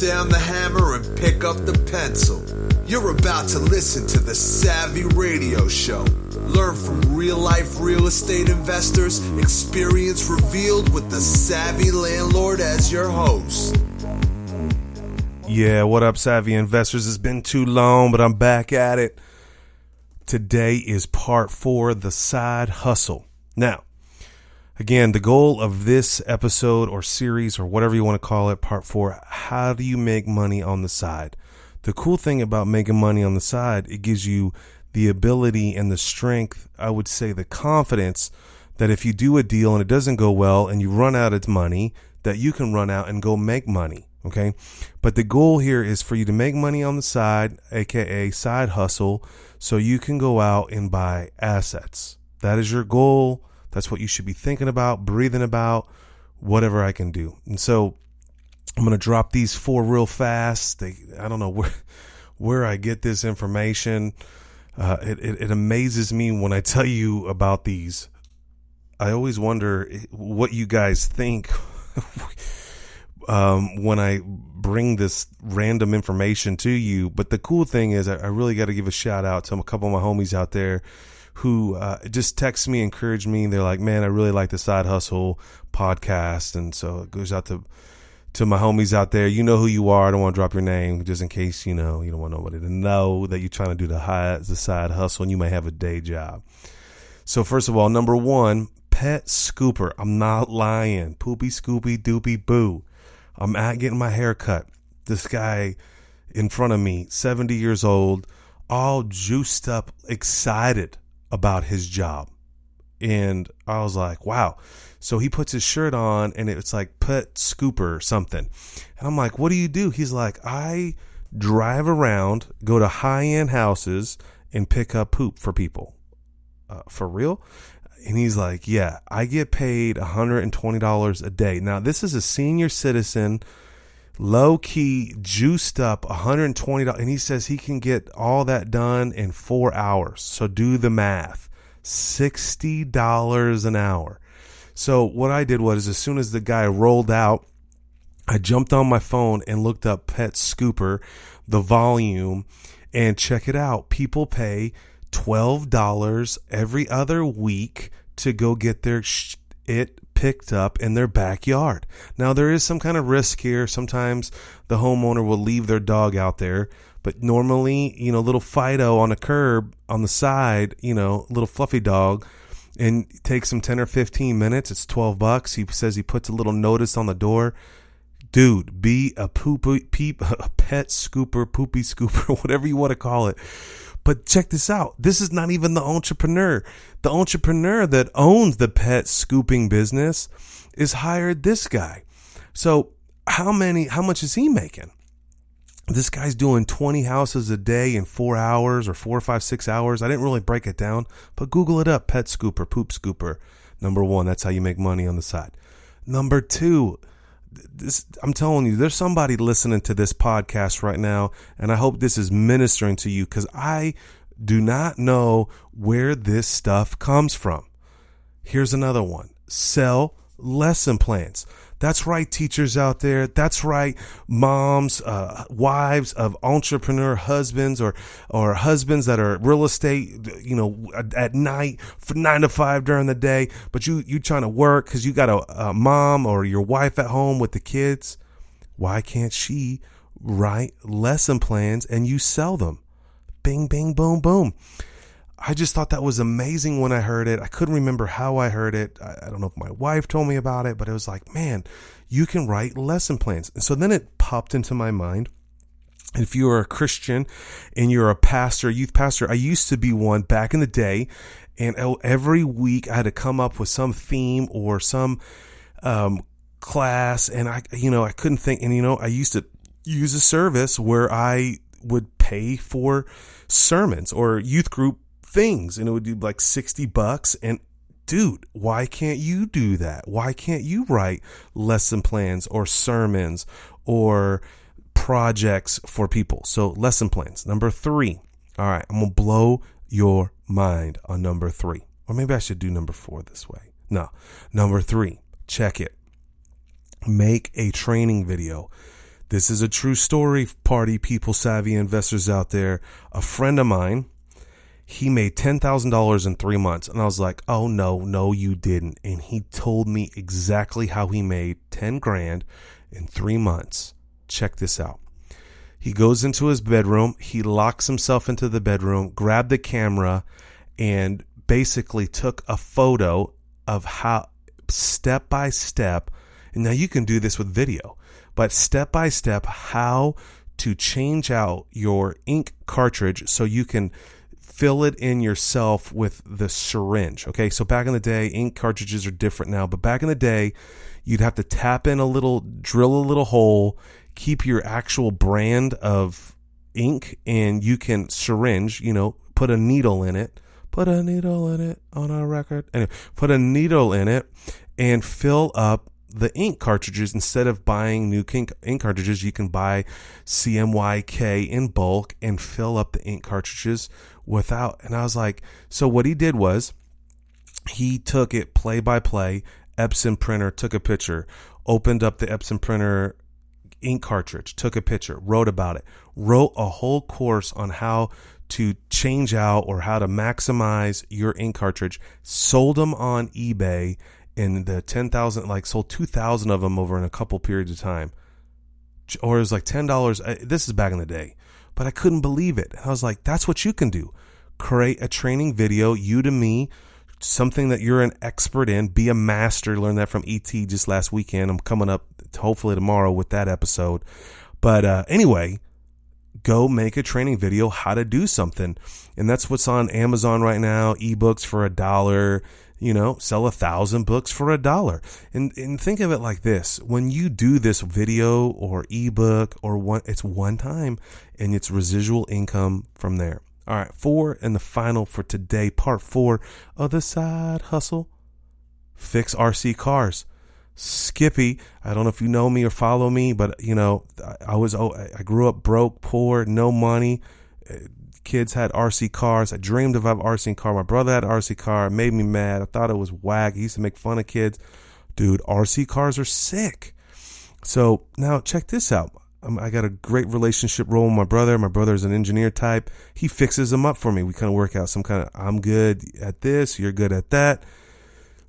down the hammer and pick up the pencil. You're about to listen to the Savvy Radio Show. Learn from real-life real estate investors, experience revealed with the Savvy Landlord as your host. Yeah, what up, Savvy Investors? It's been too long, but I'm back at it. Today is part 4, the side hustle. Now, again, the goal of this episode or series or whatever you want to call it, part 4, how do you make money on the side? The cool thing about making money on the side, it gives you the ability and the strength, I would say the confidence that if you do a deal and it doesn't go well and you run out of money, that you can run out and go make money. Okay. But the goal here is for you to make money on the side, aka side hustle, so you can go out and buy assets. That is your goal. That's what you should be thinking about, breathing about, whatever I can do. And so I'm going to drop these 4 real fast. I don't know where I get this information. It amazes me when I tell you about these. I always wonder what you guys think when I bring this random information to you. But the cool thing is I really got to give a shout out to a couple of my homies out there who just text me, encourage me. They're like, man, I really like the Side Hustle podcast. And so it goes out to my homies out there. You know who you are. I don't want to drop your name just in case, you don't want nobody to know that you're trying to do the side hustle and you may have a day job. So first of all, number 1, Pet Scooper. I'm not lying. Poopy, Scoopy, Doopy, Boo. I'm out getting my hair cut. This guy in front of me, 70 years old, all juiced up, excited about his job. And I was like, wow. So he puts his shirt on and it's like Pet Scooper or something. And I'm like, what do you do? He's like, I drive around, go to high-end houses and pick up poop for people. For real? And he's like, yeah, I get paid $120 a day. Now, this is a senior citizen, low-key, juiced up, $120. And he says he can get all that done in 4 hours. So do the math. $60 an hour. So what I did was, as soon as the guy rolled out, I jumped on my phone and looked up Pet Scooper, the volume, and check it out. People pay $12 every other week to go get it picked up in their backyard. Now, there is some kind of risk here. Sometimes the homeowner will leave their dog out there, but normally, little Fido on a curb on the side, little fluffy dog, and it takes him 10 or 15 minutes. It's $12. He says he puts a little notice on the door. Dude, be a pet scooper, poopy scooper, whatever you want to call it. But check this out. This is not even the entrepreneur. The entrepreneur that owns the pet scooping business is hired this guy. So how much is he making? This guy's doing 20 houses a day in 4 hours or 4, 5, 6 hours. I didn't really break it down, but Google it up. Pet scooper, poop scooper. Number 1, that's how you make money on the side. Number 2, I'm telling you, there's somebody listening to this podcast right now, and I hope this is ministering to you because I do not know where this stuff comes from. Here's another one. Sell lesson plans. That's right, teachers out there. That's right, moms, wives of entrepreneur husbands or husbands that are real estate, at night from 9 to 5 during the day. But you trying to work because you got a mom or your wife at home with the kids. Why can't she write lesson plans and you sell them? Bing, bing, boom, boom. I just thought that was amazing when I heard it. I couldn't remember how I heard it. I don't know if my wife told me about it, but it was like, man, you can write lesson plans. And so then it popped into my mind. If you are a Christian and you're a pastor, youth pastor, I used to be one back in the day. And every week I had to come up with some theme or some class. And I couldn't think. And, I used to use a service where I would pay for sermons or youth group things, and it would do like $60. And dude, why can't you do that? Why can't you write lesson plans or sermons or projects for people? So lesson plans. Number 3. All right, I'm gonna blow your mind on number 3, or maybe I should do number 4 this way. No, number 3. Check it. Make a training video. This is a true story, party people, savvy investors out there. A friend of mine, he made $10,000 in 3 months. And I was like, oh, no, you didn't. And he told me exactly how he made 10 grand in 3 months. Check this out. He goes into his bedroom. He locks himself into the bedroom, grabbed the camera, and basically took a photo of how step by step. And now you can do this with video, but step by step, how to change out your ink cartridge so you can fill it in yourself with the syringe. Okay, so back in the day, ink cartridges are different now, but back in the day, you'd have to tap in drill a little hole, keep your actual brand of ink, and you can syringe, put a needle in it on our record, and put a needle in it and fill up the ink cartridges. Instead of buying new ink cartridges, you can buy CMYK in bulk and fill up the ink cartridges without. And I was like, so what he did was he took it play by play, Epson printer, took a picture, opened up the Epson printer ink cartridge, took a picture, wrote about it, wrote a whole course on how to change out or how to maximize your ink cartridge, sold them on eBay. And the 10,000, sold 2,000 of them over in a couple periods of time. Or it was like $10. This is back in the day. But I couldn't believe it. I was like, that's what you can do. Create a training video, Udemy, something that you're an expert in. Be a master. Learned that from ET just last weekend. I'm coming up hopefully tomorrow with that episode. But anyway, go make a training video how to do something. And that's what's on Amazon right now. Ebooks for $1. Sell 1,000 books for $1. And think of it like this. When you do this video or ebook it's one time and it's residual income from there. All right. 4 and the final for today, part 4 of the side hustle. Fix RC cars. Skippy, I don't know if you know me or follow me, but I grew up broke, poor, no money. Kids had RC cars. I dreamed of having an RC car. My brother had an RC car. It made me mad. I thought it was whack. He used to make fun of kids. Dude, RC cars are sick. So now check this out. I got a great relationship role with my brother. My brother is an engineer type. He fixes them up for me. We kind of work out some kind of, I'm good at this, you're good at that.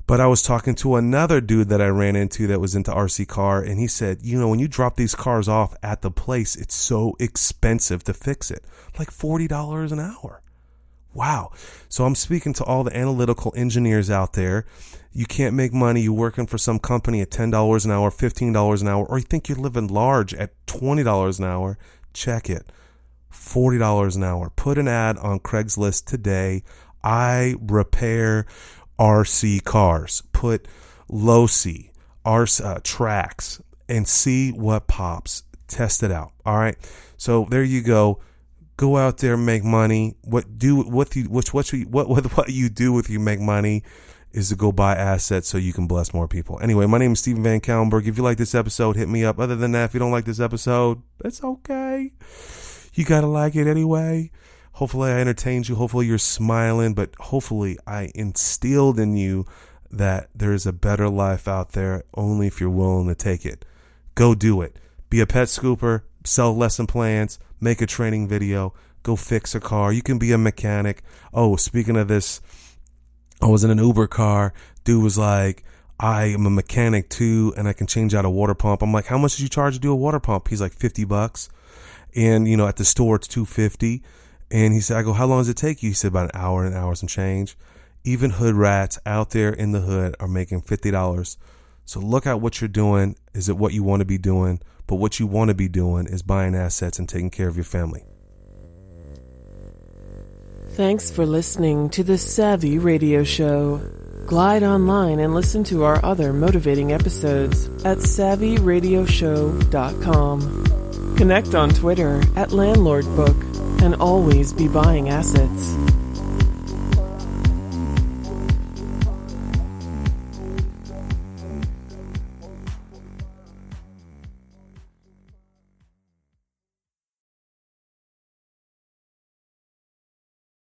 But I was talking to another dude that I ran into that was into RC car, and he said, when you drop these cars off at the place, it's so expensive to fix it. Like $40 an hour. Wow. So I'm speaking to all the analytical engineers out there. You can't make money. You're working for some company at $10 an hour, $15 an hour, or you think you're living large at $20 an hour. Check it. $40 an hour. Put an ad on Craigslist today. I repair RC cars. Put Losi, tracks, and see what pops. Test it out. All right. So there you go. Go out there, make money. What you do with you make money is to go buy assets so you can bless more people. Anyway, my name is Steven Van Kallenberg. If you like this episode, hit me up. Other than that, if you don't like this episode, it's okay. You gotta like it anyway. Hopefully I entertained you. Hopefully you're smiling, but hopefully I instilled in you that there's a better life out there only if you're willing to take it. Go do it. Be a pet scooper, sell lesson plans, make a training video, go fix a car. You can be a mechanic. Oh, speaking of this, I was in an Uber car. Dude was like, I am a mechanic too, and I can change out a water pump. I'm like, how much did you charge to do a water pump? He's like, $50. And, at the store, it's $250. And he said, I go, how long does it take you? He said, about an hour some change. Even hood rats out there in the hood are making $50. So look at what you're doing. Is it what you want to be doing? But what you want to be doing is buying assets and taking care of your family. Thanks for listening to the Savvy Radio Show. Glide online and listen to our other motivating episodes at SavvyRadioShow.com. Connect on Twitter at LandlordBook and always be buying assets.